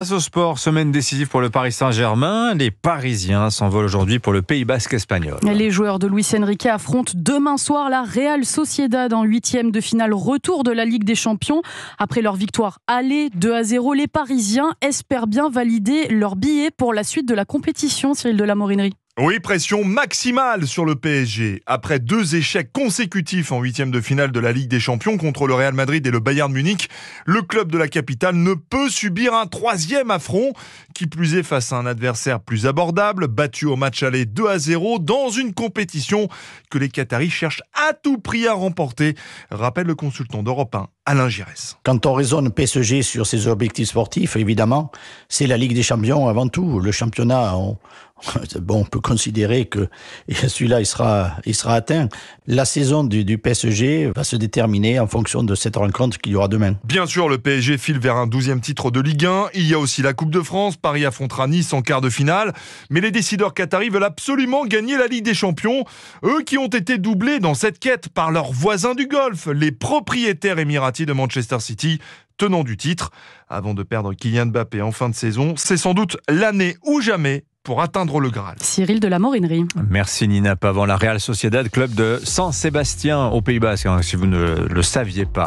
Au sport, semaine décisive pour le Paris Saint-Germain. Les Parisiens s'envolent aujourd'hui pour le Pays Basque espagnol. Les joueurs de Luis Enrique affrontent demain soir la Real Sociedad en 8e de finale retour de la Ligue des Champions. Après leur victoire aller 2-0, les Parisiens espèrent bien valider leur billet pour la suite de la compétition, Cyril de la Morinerie. Oui, pression maximale sur le PSG. Après 2 échecs consécutifs en 8e de finale de la Ligue des Champions contre le Real Madrid et le Bayern Munich, le club de la capitale ne peut subir un 3e affront, qui plus est face à un adversaire plus abordable, battu au match aller 2-0 dans une compétition que les Qataris cherchent à tout prix à remporter, rappelle le consultant d'Europe 1, Alain Giresse. Quand on raisonne PSG sur ses objectifs sportifs, évidemment, c'est la Ligue des Champions avant tout. Le championnat, on peut considérer que celui-là, il sera atteint. La saison du PSG va se déterminer en fonction de cette rencontre qu'il y aura demain. Bien sûr, le PSG file vers un 12e titre de Ligue 1. Il y a aussi la Coupe de France. Paris affrontera Nice en quart de finale. Mais les décideurs qataris veulent absolument gagner la Ligue des Champions. Eux qui ont été doublés dans cette quête par leurs voisins du Golfe, les propriétaires émiratis de Manchester City, tenant du titre. Avant de perdre Kylian Mbappé en fin de saison, c'est sans doute l'année ou jamais pour atteindre le Graal. Cyril de la Morinerie. Merci Nina Pavant. La Real Sociedad, club de San Sébastien au Pays Basque, si vous ne le saviez pas.